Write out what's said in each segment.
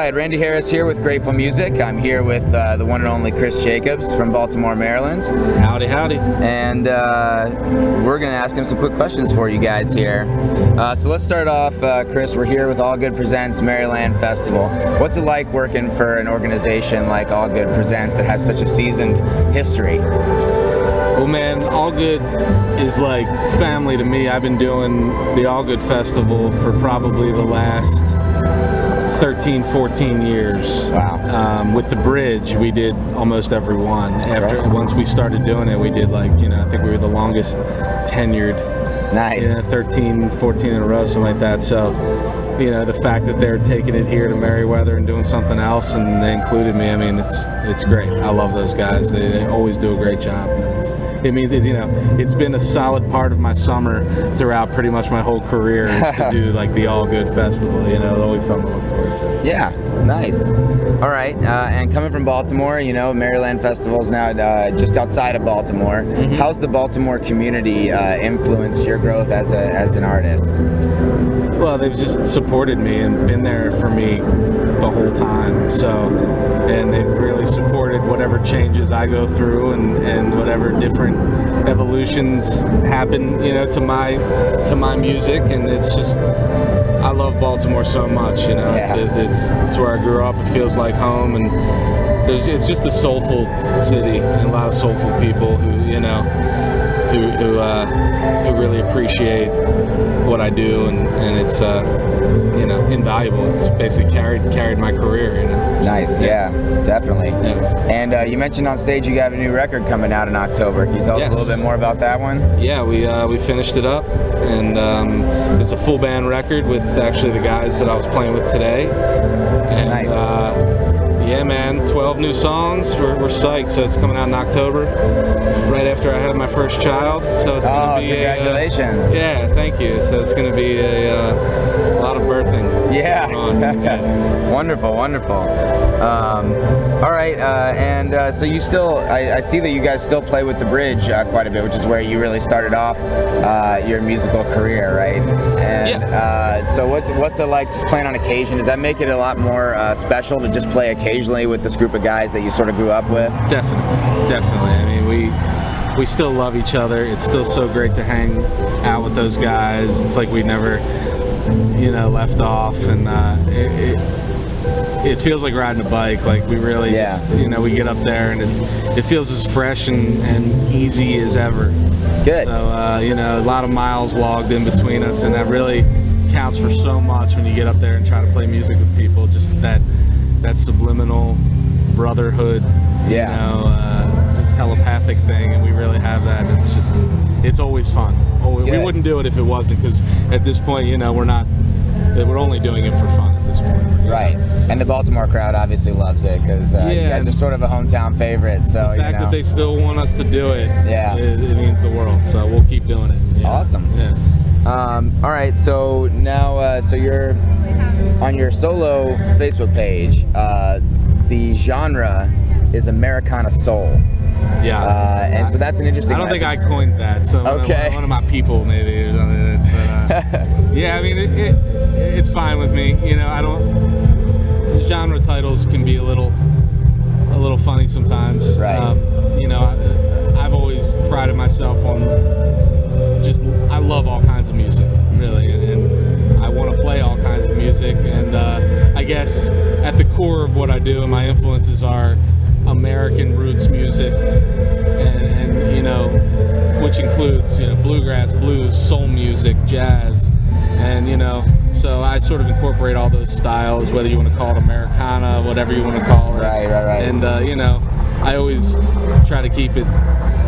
right, Randy Harris here with Grateful Music. I'm here with the one and only Cris Jacobs from Baltimore, Maryland. Howdy, howdy. And we're going to ask him some quick questions for you guys here. So let's start off, Cris. We're here with All Good Presents Maryland Festival. What's it like working for an organization like All Good Present that has such a seasoned history? Well, man, All Good is like family to me. I've been doing the All Good Festival for probably the last 13, 14 years. Wow. With the Bridge, we did almost every one. Once we started doing it, we did I think we were the longest tenured. Nice. 13, 14 in a row, something like that. So, the fact that they're taking it here to Merriweather and doing something else, and they included me, I mean, it's great. I love those guys. They always do a great job. It's been a solid part of my summer throughout pretty much my whole career is to do the All Good Festival. Always something to look forward to. Yeah, nice. All right, and coming from Baltimore, Maryland Festival is now just outside of Baltimore. Mm-hmm. How's the Baltimore community influenced your growth as an artist? Well, they've just supported me and been there for me the whole time. And they've really supported whatever changes I go through and whatever different evolutions happen, to my music. And it's just, I love Baltimore so much. Yeah. It's where I grew up. It feels like home, and it's just a soulful city and a lot of soulful people who really appreciate what I do, and it's invaluable. It's basically carried my career. Nice, yeah, definitely. Yeah. And you mentioned on stage you got a new record coming out in October. Can you tell us a little bit more about that one? Yeah, we finished it up, and it's a full band record with actually the guys that I was playing with today. And, nice. Yeah, man, 12 new songs. We're psyched. So it's coming out in October, right after I have my first child. So it's going to be congratulations. Yeah, thank you. So it's going to be a lot of birthing. Yeah. Yeah. Wonderful. All right, and so you still, I see that you guys still play with the Bridge quite a bit, which is where you really started off your musical career, right? And yeah. So what's it like just playing on occasion? Does that make it a lot more special to just play occasionally with this group of guys that you sort of grew up with? Definitely. I mean, we still love each other. It's still so great to hang out with those guys. It's like we never, left off, and it feels like riding a bike. We really just, we get up there and it feels as fresh and easy as ever. Good. So, a lot of miles logged in between us, and that really counts for so much when you get up there and try to play music with people. Just that subliminal brotherhood, telepathic thing, and we really have that. It's always fun. We wouldn't do it if it wasn't, because at this point, we're only doing it for fun at this point. Right. And the Baltimore crowd obviously loves it, because you guys are sort of a hometown favorite. So the fact that they still want us to do it, it means the world. So we'll keep doing it. Yeah. Awesome. Yeah. All right. So now, so you're on your solo Facebook page. The genre is Americana Soul. Yeah. And so that's an interesting. I don't think I coined that. So one of my people maybe or something. But yeah, I mean it's fine with me. I don't. Genre titles can be a little funny sometimes. Right. I've always prided myself on I love all kinds of music, really, and I want to play all kinds of music. And I guess at the core of what I do and my influences are American roots music, and which includes bluegrass, blues, soul music, jazz, and so I sort of incorporate all those styles, whether you want to call it Americana, whatever you want to call it. Right. And I always try to keep it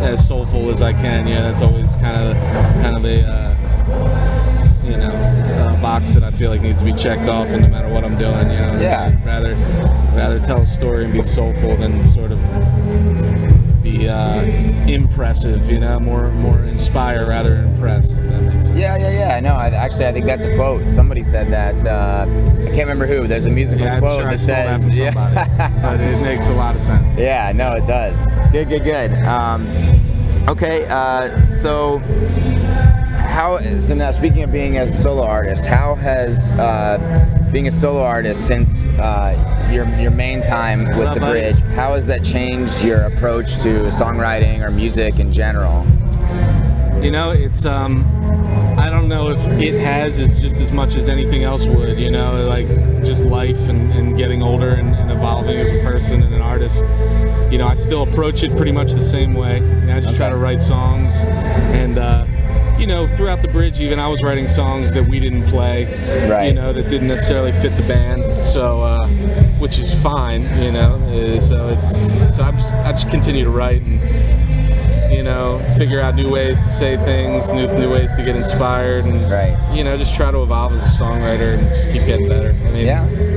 as soulful as I can. That's always kind of a box that I feel like needs to be checked off, and no matter what I'm doing, I'd rather tell a story and be soulful than sort of be impressive, more inspire rather than impress, if that makes sense. Yeah. No, I think that's a quote. Somebody said that. I can't remember who. There's a musical quote that that says, that from somebody, but it makes a lot of sense. Yeah, no, it does. Good. Okay, so now speaking of being a solo artist, how has being a solo artist since your main time with the buddy? Bridge, how has that changed your approach to songwriting or music in general? You know, it's I don't know if it has just as much as anything else would, you know, like just life and getting older and evolving as a person and an artist. You know, I still approach it pretty much the same way. You know, I just try to write songs, and you know, throughout the Bridge even I was writing songs that we didn't play, you know, that didn't necessarily fit the band, so which is fine, you know. So I just continue to write and, you know, figure out new ways to say things, new ways to get inspired, and you know, just try to evolve as a songwriter and just keep getting better. I mean,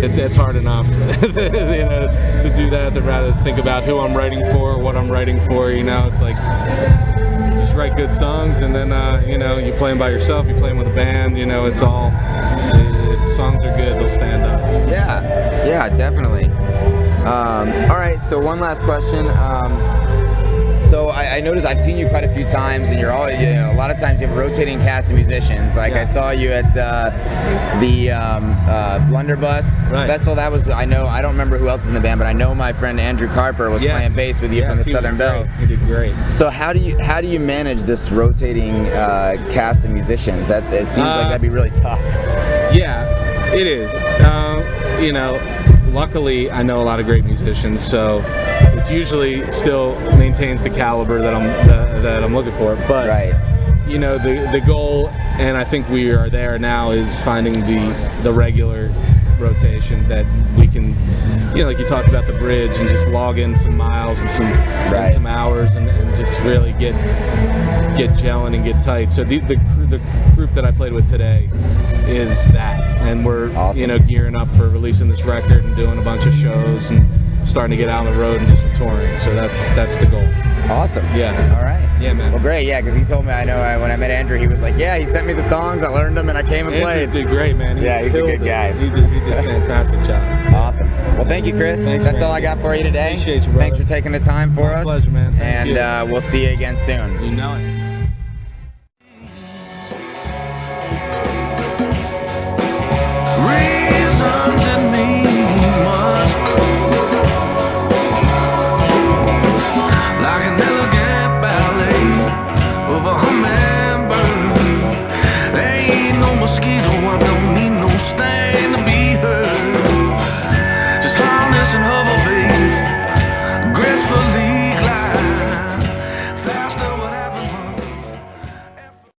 it's hard enough, you know, to do that, than rather think about who I'm writing for, what I'm writing for. You know, it's like just write good songs, and then you know, you play them by yourself, you play them with a band. You know, it's all, if the songs are good, they'll stand up. So. Yeah, definitely. All right, so one last question. So I noticed I've seen you quite a few times, and you're all, you know, a lot of times you have a rotating cast of musicians. Like I saw you at the Blunderbuss Festival. That was, I don't remember who else is in the band, but I know my friend Andrew Carper was playing bass with you from the Southern Bells. He did great. So how do you manage this rotating cast of musicians? It seems like that'd be really tough. Yeah, it is. You know, luckily I know a lot of great musicians, so it's usually still maintains the caliber that I'm looking for. But you know, the goal, and I think we are there now, is finding the regular rotation that we can, you know, like you talked about the Bridge, and just log in some miles and some hours, and just really get gelling and get tight. So the group that I played with today is that, and we're you know, gearing up for releasing this record and doing a bunch of shows and starting to get out on the road and do some touring. So that's the goal. Awesome. Yeah. All right. Yeah, man. Well, great. Yeah, because he told me, I know when I met Andrew, he was like, yeah, he sent me the songs, I learned them, and I came and played. Andrew did great, man. He's a good guy. He did a fantastic job. Awesome. Well, thank you, Chris. Thanks, that's man. all I got for you today. Appreciate you, brother. Thanks for taking the time for us. My pleasure, man. Thank you. And we'll see you again soon. You know it. Reasons that mean much, like an elegant ballet of a hummingbird. There ain't no mosquito I'm